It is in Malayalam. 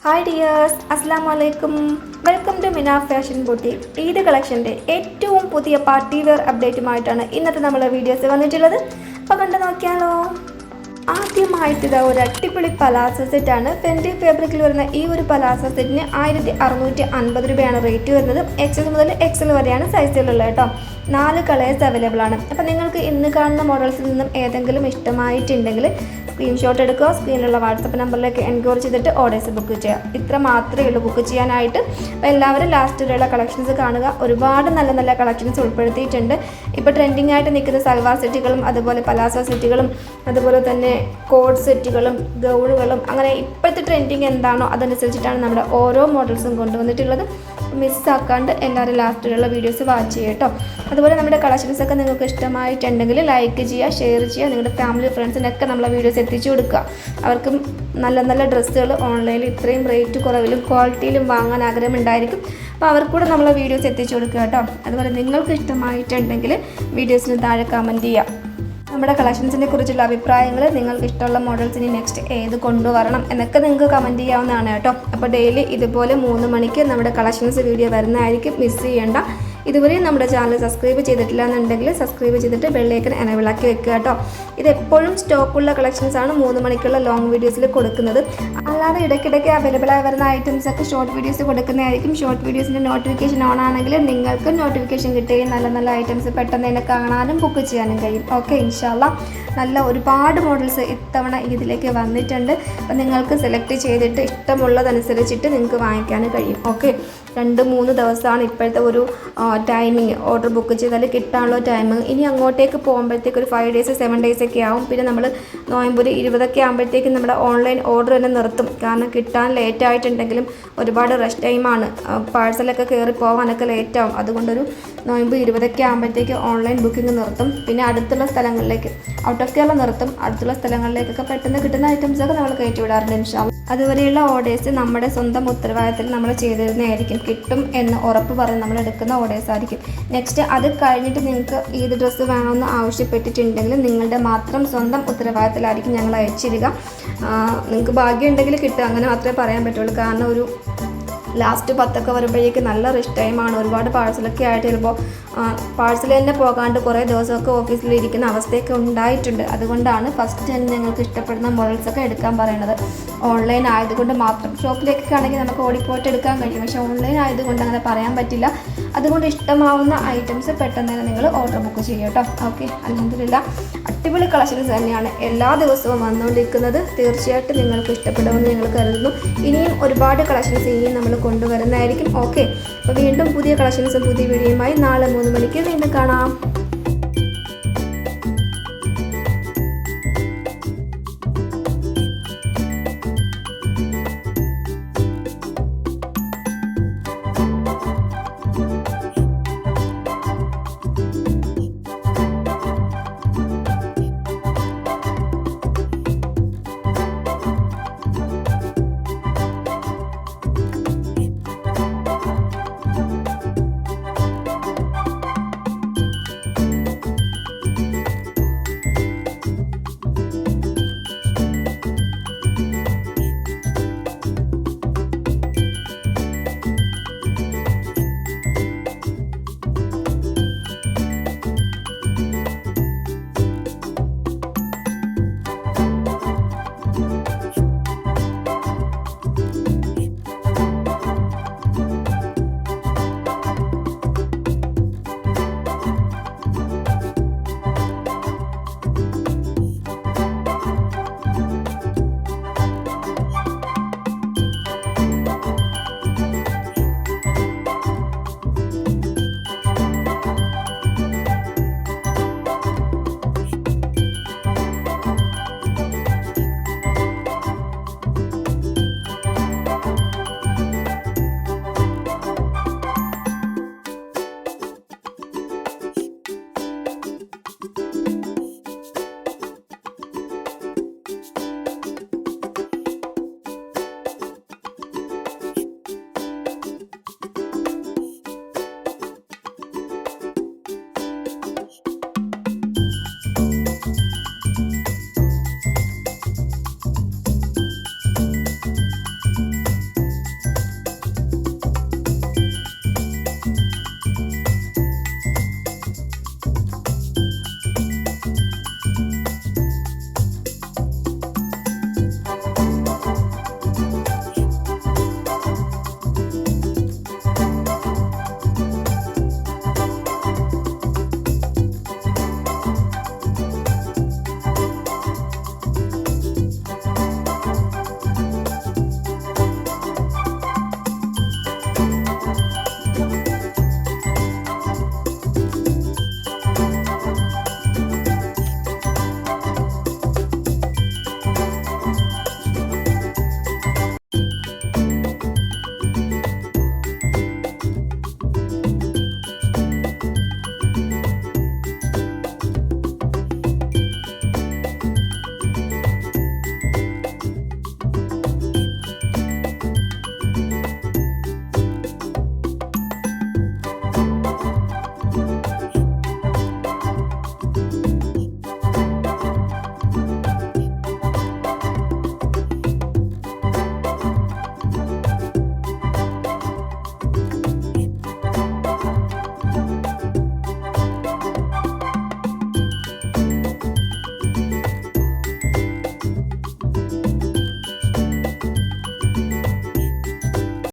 ഹായ് ഡിയേഴ്സ്, അസ്സാം വലൈക്കും. വെൽക്കം ടു മിന ഫാഷൻ ബുട്ടീക്ക്. ഈദ് കളക്ഷൻ്റെ ഏറ്റവും പുതിയ പാർട്ടി വെയർ അപ്ഡേറ്റുമായിട്ടാണ് ഇന്നത്തെ നമ്മളെ വീഡിയോസ് വന്നിട്ടുള്ളത്. അപ്പോൾ കണ്ടു നോക്കിയാലോ. ആദ്യമായിട്ട് ഇതാ ഒരു അടിപൊളി പലാസോ സെറ്റാണ്. ഫെൻഡി ഫാബ്രിക്കിൽ വരുന്ന ഈ ഒരു പലാസോ സെറ്റിന് 1650 രൂപയാണ് റേറ്റ് വരുന്നത്. XS മുതൽ XL വരെയാണ് സൈസുകളുള്ളത് കേട്ടോ. 4 കളേഴ്സ് അവൈലബിൾ ആണ്. അപ്പോൾ നിങ്ങൾക്ക് ഇന്ന് കാണുന്ന മോഡൽസിൽ നിന്നും ഏതെങ്കിലും ഇഷ്ടമായിട്ടുണ്ടെങ്കിൽ സ്ക്രീൻഷോട്ട് എടുക്കുക, സ്ക്രീനിലുള്ള വാട്സപ്പ് നമ്പറിലേക്ക് എൻക്വയറി ചെയ്തിട്ട് ഓർഡേഴ്സ് ബുക്ക് ചെയ്യുക. ഇത്ര മാത്രമേ ഉള്ളൂ ബുക്ക് ചെയ്യാനായിട്ട്. അപ്പോൾ എല്ലാവരും ലാസ്റ്റ് വരെയുള്ള കളക്ഷൻസ് കാണുക. ഒരുപാട് നല്ല നല്ല കളക്ഷൻസ് ഉൾപ്പെടുത്തിയിട്ടുണ്ട്. ഇപ്പോൾ ട്രെൻഡിങ് ആയിട്ട് നിൽക്കുന്ന സൽവാർ സെറ്റുകളും അതുപോലെ പലാസോ സെറ്റുകളും അതുപോലെ തന്നെ കോഡ് സെറ്റുകളും ഗൗണുകളും അങ്ങനെ ഇപ്പോഴത്തെ ട്രെൻഡിങ് എന്താണോ അതനുസരിച്ചിട്ടാണ് നമ്മുടെ ഓരോ മോഡൽസും കൊണ്ടുവന്നിട്ടുള്ളത്. മിസ്സാക്കാണ്ട് എല്ലാവരും ലാസ്റ്റിലുള്ള വീഡിയോസ് വാച്ച് ചെയ്യുക കേട്ടോ. അതുപോലെ നമ്മുടെ കളക്ഷൻസൊക്കെ നിങ്ങൾക്ക് ഇഷ്ടമായിട്ടുണ്ടെങ്കിൽ ലൈക്ക് ചെയ്യുക, ഷെയർ ചെയ്യുക, നിങ്ങളുടെ ഫാമിലി ഫ്രണ്ട്സിനൊക്കെ നമ്മളെ വീഡിയോസ് എത്തിച്ചു കൊടുക്കുക. അവർക്കും നല്ല നല്ല ഡ്രസ്സുകൾ ഓൺലൈനിൽ ഇത്രയും റേറ്റ് കുറവിലും ക്വാളിറ്റിയിലും വാങ്ങാൻ ആഗ്രഹമുണ്ടായിരിക്കും. അപ്പോൾ അവർക്കൂടെ നമ്മളെ വീഡിയോസ് എത്തിച്ചു കൊടുക്കുക കേട്ടോ. അതുപോലെ നിങ്ങൾക്ക് ഇഷ്ടമായിട്ടുണ്ടെങ്കിൽ വീഡിയോസിന് താഴെ കമൻറ്റ് ചെയ്യുക. നമ്മുടെ കളക്ഷൻസിനെ കുറിച്ചുള്ള അഭിപ്രായങ്ങൾ, നിങ്ങൾക്ക് ഇഷ്ടമുള്ള മോഡൽസിന് നെക്സ്റ്റ് ഏത് കൊണ്ടുവരണം എന്നൊക്കെ നിങ്ങൾക്ക് കമൻറ്റ് ചെയ്യാവുന്നതാണ് കേട്ടോ. അപ്പോൾ ഡെയിലി ഇതുപോലെ 3 മണിക്ക് നമ്മുടെ കളക്ഷൻസ് വീഡിയോ വരുന്നതായിരിക്കും, മിസ് ചെയ്യേണ്ട. ഇതുവരെ നമ്മുടെ ചാനൽ സബ്സ്ക്രൈബ് ചെയ്തിട്ടില്ല എന്നുണ്ടെങ്കിൽ സബ്സ്ക്രൈബ് ചെയ്തിട്ട് ബെല്ലൈക്കൺ എനേബിളാക്കി വെക്കുക കേട്ടോ. ഇത് എപ്പോഴും സ്റ്റോക്കുള്ള കളക്ഷൻസ് ആണ് 3 മണിക്കുള്ള ലോങ് വീഡിയോസിൽ കൊടുക്കുന്നത്. അല്ലാതെ ഇടയ്ക്കിടയ്ക്ക് അവൈലബിൾ ആയി വരുന്ന ഐറ്റംസ് ഒക്കെ ഷോർട്ട് വീഡിയോസ് കൊടുക്കുന്നതായിരിക്കും. ഷോർട്ട് വീഡിയോസിൻ്റെ നോട്ടിഫിക്കേഷൻ ഓൺ ആണെങ്കിൽ നിങ്ങൾക്ക് നോട്ടിഫിക്കേഷൻ കിട്ടുകയും നല്ല നല്ല ഐറ്റംസ് പെട്ടെന്ന് തന്നെ കാണാനും ബുക്ക് ചെയ്യാനും കഴിയും. ഓക്കെ, ഇൻഷാല്ലാ നല്ല ഒരുപാട് മോഡൽസ് ഇത്തവണ ഇതിലേക്ക് വന്നിട്ടുണ്ട്. അപ്പം നിങ്ങൾക്ക് സെലക്ട് ചെയ്തിട്ട് ഇഷ്ടമുള്ളതനുസരിച്ചിട്ട് നിങ്ങൾക്ക് വാങ്ങിക്കാൻ കഴിയും. ഓക്കെ, 2-3 ദിവസമാണ് ഇപ്പോഴത്തെ ഒരു ടൈമിങ്. ഓർഡർ ബുക്ക് ചെയ്താൽ കിട്ടാനുള്ള ടൈമിങ്. ഇനി അങ്ങോട്ടേക്ക് പോകുമ്പോഴത്തേക്ക് ഒരു 5 days 7 days ഒക്കെ ആവും. പിന്നെ നമ്മൾ നോയമ്പൂർ 20 ആകുമ്പോഴത്തേക്കും നമ്മുടെ ഓൺലൈൻ ഓർഡർ തന്നെ നിർത്തും. കാരണം കിട്ടാൻ ലേറ്റ് ആയിട്ടുണ്ടെങ്കിലും ഒരുപാട് റഷ് ടൈമാണ്. പാഴ്സലൊക്കെ കയറി പോകാനൊക്കെ ലേറ്റ് ആവും. അതുകൊണ്ടൊരു നോയമ്പ് 20 ആകുമ്പോഴത്തേക്ക് ഓൺലൈൻ ബുക്കിംഗ് നിർത്തും. പിന്നെ അടുത്തുള്ള സ്ഥലങ്ങളിലേക്ക്, ഔട്ട് ഓഫ് കേരള നിർത്തും. അടുത്തുള്ള സ്ഥലങ്ങളിലേക്കൊക്കെ പെട്ടെന്ന് കിട്ടുന്ന ഐറ്റംസൊക്കെ നമ്മൾ കയറ്റി വിടാറുണ്ട് ഇൻഷാ. അതുവരെയുള്ള ഓർഡേഴ്സ് നമ്മുടെ സ്വന്തം ഉത്തരവാദിത്തത്തിൽ നമ്മൾ ചെയ്തിരുന്നതായിരിക്കും. കിട്ടും എന്ന് ഉറപ്പ് പറഞ്ഞ് നമ്മൾ എടുക്കുന്ന ഓർഡേഴ്സ് ആയിരിക്കും. നെക്സ്റ്റ് അത് കഴിഞ്ഞിട്ട് നിങ്ങൾക്ക് ഏത് ഡ്രസ്സ് വേണമെന്ന് ആവശ്യപ്പെട്ടിട്ടുണ്ടെങ്കിൽ നിങ്ങളുടെ മാത്രം സ്വന്തം ഉത്തരവാദിത്തത്തിലായിരിക്കും ഞങ്ങൾ അയച്ചിരിക. നിങ്ങൾക്ക് ഭാഗ്യം ഉണ്ടെങ്കിൽ കിട്ടുക, അങ്ങനെ മാത്രമേ പറയാൻ പറ്റുള്ളൂ. കാരണം ഒരു ലാസ്റ്റ് 10 വരുമ്പോഴേക്ക് നല്ല റിഷ് ടൈമാണ്. ഒരുപാട് പാഴ്സലൊക്കെ ആയിട്ട് ചിലപ്പോൾ പാഴ്സൽ തന്നെ പോകാണ്ട് കുറേ ദിവസമൊക്കെ ഓഫീസിലിരിക്കുന്ന അവസ്ഥയൊക്കെ ഉണ്ടായിട്ടുണ്ട്. അതുകൊണ്ടാണ് ഫസ്റ്റ് തന്നെ നിങ്ങൾക്ക് ഇഷ്ടപ്പെടുന്ന മോഡൽസൊക്കെ എടുക്കാൻ പറയുന്നത്. ഓൺലൈൻ ആയതുകൊണ്ട് മാത്രം. ഷോപ്പിലേക്കൊക്കെ ആണെങ്കിൽ നമുക്ക് ഓടിപ്പോയിട്ട് എടുക്കാൻ കഴിയും. പക്ഷേ ഓൺലൈൻ ആയതുകൊണ്ട് അങ്ങനെ പറയാൻ പറ്റില്ല. അതുകൊണ്ട് ഇഷ്ടമാവുന്ന ഐറ്റംസ് പെട്ടെന്ന് തന്നെ നിങ്ങൾ ഓർഡർ ബുക്ക് ചെയ്യുക കേട്ടോ. ഓക്കെ, അൽഹംദുലില്ലാഹ് അടിപൊളി കളക്ഷൻസ് തന്നെയാണ് എല്ലാ ദിവസവും വന്നുകൊണ്ടിരിക്കുന്നത്. തീർച്ചയായിട്ടും നിങ്ങൾക്ക് ഇഷ്ടപ്പെടുമെന്ന് ഞങ്ങൾ കരുതുന്നു. ഇനിയും ഒരുപാട് കളക്ഷൻസ് ഇനിയും നമ്മൾ കൊണ്ടുവരുന്നതായിരിക്കും. ഓക്കെ, അപ്പോൾ വീണ്ടും പുതിയ കളക്ഷൻസും പുതിയ വീഡിയോയുമായി നാളെ 3 മണിക്ക് വീണ്ടും കാണാം.